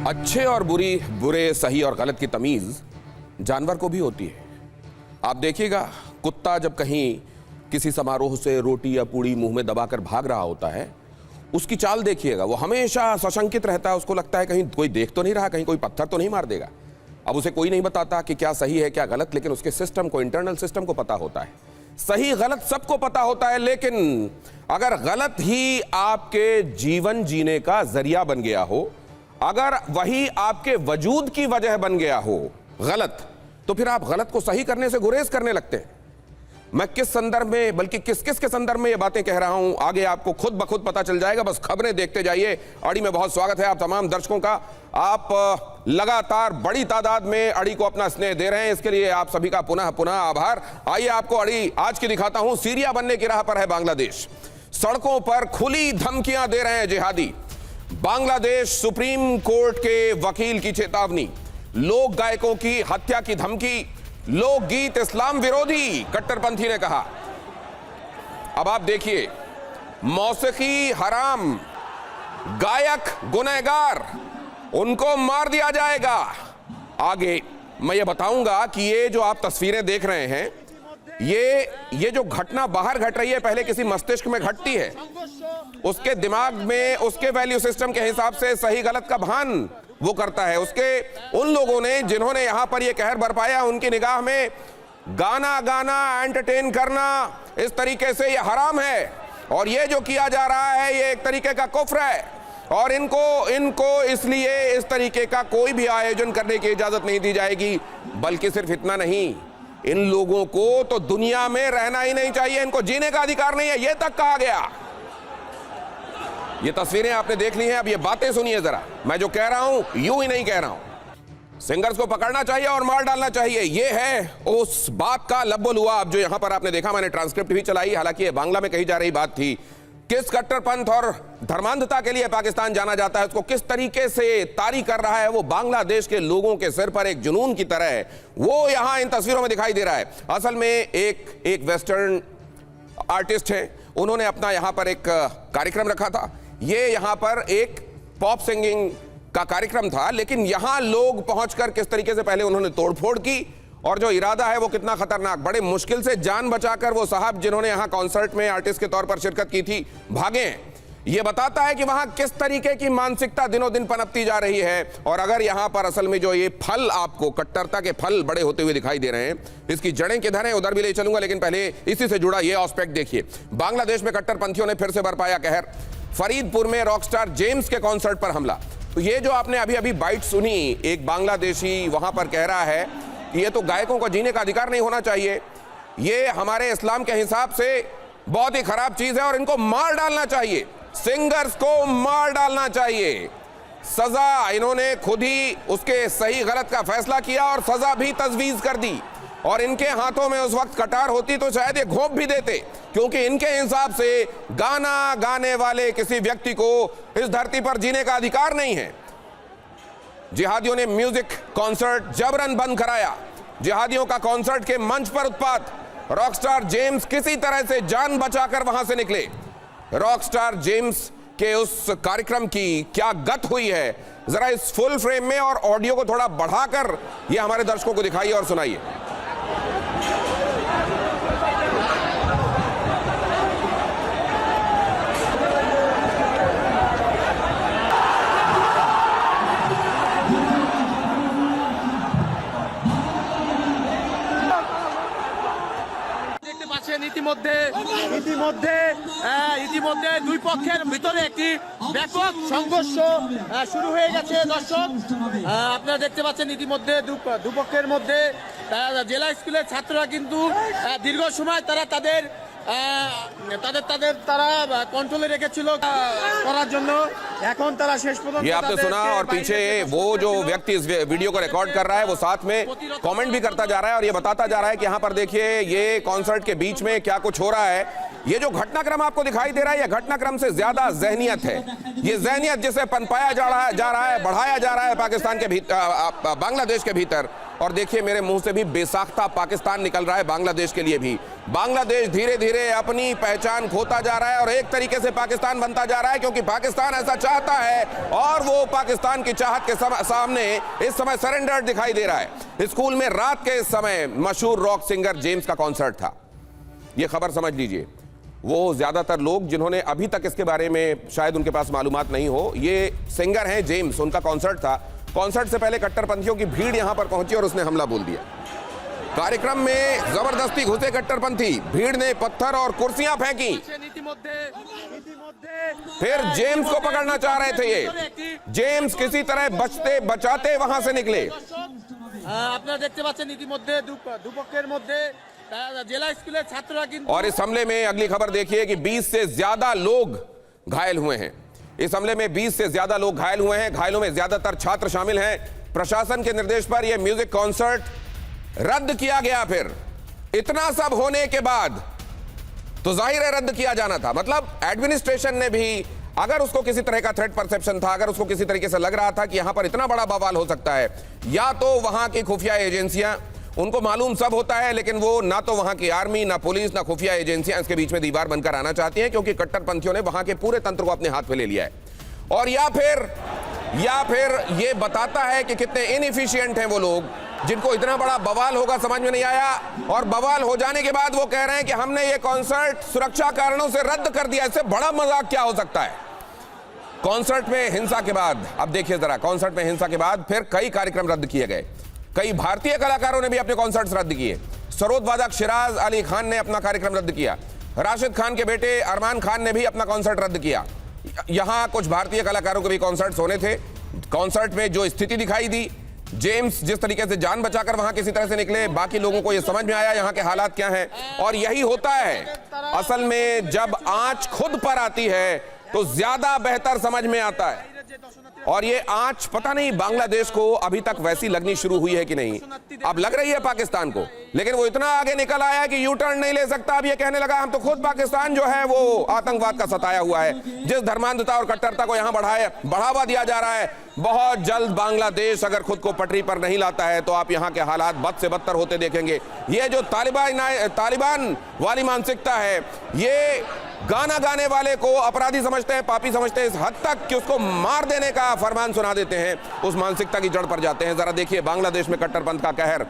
अच्छे और बुरे सही और गलत की तमीज जानवर को भी होती है। आप देखिएगा, कुत्ता जब कहीं किसी समारोह से रोटी या पूड़ी मुंह में दबाकर भाग रहा होता है, उसकी चाल देखिएगा, वो हमेशा सशंकित रहता है। उसको लगता है कहीं कोई देख तो नहीं रहा, कहीं कोई पत्थर तो नहीं मार देगा। अब उसे कोई नहीं बताता कि क्या सही है क्या गलत, लेकिन उसके सिस्टम को, इंटरनल सिस्टम को पता होता है। सही गलत सबको पता होता है, लेकिन अगर गलत ही आपके जीवन जीने का जरिया बन गया हो, अगर वही आपके वजूद की वजह बन गया हो गलत, तो फिर आप गलत को सही करने से गुरेज करने लगते हैं। मैं किस संदर्भ में, बल्कि किस किस के संदर्भ में ये बातें कह रहा हूं, आगे आपको खुद ब खुद पता चल जाएगा। बस खबरें देखते जाइए। अड़ी में बहुत स्वागत है आप तमाम दर्शकों का। आप लगातार बड़ी तादाद में अड़ी को अपना स्नेह दे रहे हैं, इसके लिए आप सभी का पुनः पुनः आभार। आइए आपको अड़ी आज की दिखाता हूं। सीरिया बनने की राह पर है बांग्लादेश। सड़कों पर खुली धमकियां दे रहे हैं जिहादी। बांग्लादेश सुप्रीम कोर्ट के वकील की चेतावनी, लोक गायकों की हत्या की धमकी, लोकगीत इस्लाम विरोधी, कट्टरपंथी ने कहा। अब आप देखिए, मौसीकी हराम, गायक गुनहगार, उनको मार दिया जाएगा। आगे मैं ये बताऊंगा कि ये जो आप तस्वीरें देख रहे हैं, ये जो घटना बाहर घट रही है, पहले किसी मस्तिष्क में घटती है, उसके दिमाग में, उसके वैल्यू सिस्टम के हिसाब से सही गलत का भान वो करता है। उसके उन लोगों ने जिन्होंने यहां पर ये कहर बरपाया, उनकी निगाह में गाना गाना, एंटरटेन करना इस तरीके से ये हराम है, और ये जो किया जा रहा है ये एक तरीके का कुफ्र है, और इनको इसलिए इस तरीके का कोई भी आयोजन करने की इजाजत नहीं दी जाएगी। बल्कि सिर्फ इतना नहीं, इन लोगों को तो दुनिया में रहना ही नहीं चाहिए, इनको जीने का अधिकार नहीं है, यह तक कहा गया। ये तस्वीरें आपने देख ली हैं, अब ये बातें सुनिए जरा। मैं जो कह रहा हूं यूं ही नहीं कह रहा हूं। सिंगर्स को पकड़ना चाहिए और मार डालना चाहिए, ये है उस बात का लब्बुल हुआ। अब जो यहां पर आपने देखा, मैंने ट्रांसक्रिप्ट भी चलाई, हालांकि ये बांग्ला में कही जा रही बात थी। किस कट्टरपंथ और धर्मांधता के लिए पाकिस्तान जाना जाता है, उसको किस तरीके से तारी कर रहा है, वो बांग्लादेश के लोगों के सिर पर एक जुनून की तरह है, वो यहां इन तस्वीरों में दिखाई दे रहा है। असल में एक वेस्टर्न आर्टिस्ट है, उन्होंने अपना यहां पर एक कार्यक्रम रखा था। ये यहां पर एक पॉप सिंगिंग का कार्यक्रम था, लेकिन यहां लोग पहुंचकर किस तरीके से पहले उन्होंने तोड़फोड़ की, और जो इरादा है वो कितना खतरनाक। बड़े मुश्किल से जान बचाकर वो साहब जिन्होंने यहां कॉन्सर्ट में आर्टिस्ट के तौर पर शिरकत की थी, भागे। ये बताता है कि वहां किस तरीके की मानसिकता दिनों दिन पनपती जा रही है। और अगर यहां पर असल में जो ये फल, आपको कट्टरता के फल बड़े होते हुए दिखाई दे रहे हैं, इसकी जड़ें किधर हैं उधर भी ले चलूंगा, लेकिन पहले इसी से जुड़ा ये एस्पेक्ट देखिए। बांग्लादेश में कट्टरपंथियों ने फिर से बरपाया कहर। फरीदपुर में रॉकस्टार जेम्स के कॉन्सर्ट पर हमला। तो ये जो आपने अभी अभी बाइट सुनी, एक बांग्लादेशी वहां पर कह रहा है कि ये तो गायकों को जीने का अधिकार नहीं होना चाहिए, ये हमारे इस्लाम के हिसाब से बहुत ही खराब चीज है और इनको मार डालना चाहिए, सिंगर्स को मार डालना चाहिए। सजा इन्होंने खुद ही उसके सही गलत का फैसला किया और सजा भी तजवीज कर दी, और इनके हाथों में उस वक्त कटार होती तो शायद ये घोंप भी देते, क्योंकि इनके हिसाब से गाना गाने वाले किसी व्यक्ति को इस धरती पर जीने का अधिकार नहीं है। जिहादियों ने म्यूजिक कॉन्सर्ट जबरन बंद कराया, जिहादियों का कॉन्सर्ट के मंच पर उत्पात। रॉकस्टार जेम्स किसी तरह से जान बचाकर वहां से निकले। रॉकस्टार जेम्स के उस कार्यक्रम की क्या गत हुई है, जरा इस फुल फ्रेम में और ऑडियो को थोड़ा बढ़ाकर ये हमारे दर्शकों को दिखाइए और सुनाइए। ইতিমধ্যে দুই পক্ষের ভিতরে একটি ব্যাপক সংঘর্ষ শুরু হয়ে গেছে। দর্শক আপনারা দেখতে পাচ্ছেন, ইতিমধ্যে দুপক্ষের মধ্যে জেলা স্কুলের ছাত্ররা কিন্তু দীর্ঘ সময় তাদের कंट्रोले रेखेছিল করার জন্য, এখন তারা শেষ পর্যন্ত। ये आपने सुना, और पीछे वो जो व्यक्ति इस वीडियो को रिकॉर्ड कर रहा है वो साथ में कमेंट भी करता जा रहा है और ये बताता जा रहा है कि यहाँ पर देखिए ये कॉन्सर्ट के बीच में क्या कुछ हो रहा है। ये जो घटनाक्रम आपको दिखाई दे रहा है, ये घटनाक्रम से ज्यादा जहनियत है। ये जहनियत जिसे पनपाया जा रहा है, बढ़ाया जा रहा है पाकिस्तान के भीतर, बांग्लादेश के भीतर, और देखिए मेरे मुंह से भी बेसाख्ता पाकिस्तान निकल रहा है बांग्लादेश के लिए भी। बांग्लादेश धीरे धीरे अपनी पहचान खोता जा रहा है और एक तरीके से पाकिस्तान बनता जा रहा है, क्योंकि पाकिस्तान ऐसा चाहता है और वो पाकिस्तान की चाहत के सामने इस समय सरेंडर दिखाई दे रहा है। स्कूल में रात के समय मशहूर रॉक सिंगर जेम्स का कॉन्सर्ट था। ये खबर समझ लीजिए। वो ज्यादातर लोग जिन्होंने अभी तक इसके बारे में शायद उनके पास मालूमात नहीं हो, ये सिंगर हैं जेम्स, उनका कॉन्सर्ट था। कॉन्सर्ट से पहले कट्टरपंथियों की भीड़ यहां पर पहुंची और उसने हमला बोल दिया। कार्यक्रम में जबरदस्ती घुसे कट्टरपंथी, भीड़ ने पत्थर और कुर्सियां फेंकी। फिर जेम्स को पकड़ना चाह रहे थे ये। जेम्स किसी तरह बचते बचाते वहां से निकले। আপনারা দেখতে পাচ্ছেন ইতিমধ্যে দুপক্ষের মধ্যে জেলা স্কুলের ছাত্ররা কিন্তু और इस हमले में अगली खबर देखिए कि 20 से ज्यादा लोग घायल हुए हैं। इस हमले में 20 से ज्यादा लोग घायल हुए हैं। घायलों में ज्यादातर छात्र शामिल हैं। प्रशासन के निर्देश पर यह म्यूजिक कॉन्सर्ट रद्द किया गया। फिर इतना सब होने के बाद तो जाहिर है रद्द किया जाना था। मतलब एडमिनिस्ट्रेशन ने भी, अगर उसको किसी तरह का थ्रेट परसेप्शन था, अगर उसको किसी तरीके से लग रहा था कि यहां पर इतना बड़ा बवाल हो सकता है, या तो वहां की खुफिया एजेंसियां, उनको मालूम सब होता है, लेकिन वो ना तो वहां की आर्मी, ना पुलिस, ना खुफिया एजेंसियां इसके बीच में दीवार बनकर आना चाहती हैं, क्योंकि कट्टरपंथियों ने वहां के पूरे तंत्र को अपने हाथ में ले लिया है। और या फिर ये बताता है कि कितने इनएफिशिएंट हैं वो लोग, जिनको इतना बड़ा बवाल होगा समझ में नहीं आया, और बवाल हो जाने के बाद वो कह रहे हैं कि हमने ये कॉन्सर्ट सुरक्षा कारणों से रद्द कर दिया। इससे बड़ा मजाक क्या हो सकता है। कॉन्सर्ट में हिंसा के बाद, अब देखिए जरा, कॉन्सर्ट में हिंसा के बाद फिर कई कार्यक्रम रद्द किए गए। कई भारतीय कलाकारों ने भी अपने कॉन्सर्ट्स रद्द किए। सरोद वादक शिराज अली खान ने अपना कार्यक्रम रद्द किया। राशिद खान के बेटे अरमान खान ने भी अपना कॉन्सर्ट रद्द किया। यहां कुछ भारतीय कलाकारों के भी कॉन्सर्ट्स होने थे। कॉन्सर्ट में जो स्थिति दिखाई दी, जेम्स जिस तरीके से जान बचाकर वहां किसी तरह से निकले, बाकी लोगों को यह समझ में आया यहां के हालात क्या हैं। और यही होता है असल में, जब आंच खुद पर आती है तो ज्यादा बेहतर समझ में आता है। और ये आंच पता नहीं बांग्लादेश को अभी तक वैसी लगनी शुरू हुई है कि नहीं। अब लग रही है पाकिस्तान को, लेकिन वो इतना आगे निकल आया है कि यू टर्न नहीं ले सकता। अब ये कहने लगा हम तो खुद पाकिस्तान जो है वो आतंकवाद का सताया हुआ है। जिस धर्मांधता और कट्टरता को यहां बढ़ावा दिया जा रहा है, बहुत जल्द बांग्लादेश अगर खुद को पटरी पर नहीं लाता है तो आप यहां के हालात बद से बदतर होते देखेंगे। ये जो तालिबान वाली मानसिकता है, ये गाना गाने वाले को अपराधी समझते हैं, पापी समझते हैं, इस हद तक कि उसको मार देने का फरमान सुना देते हैं, उस मानसिकता की जड़ पर जाते हैं। जरा देखिए बांग्लादेश में कट्टरपंथ का कहर।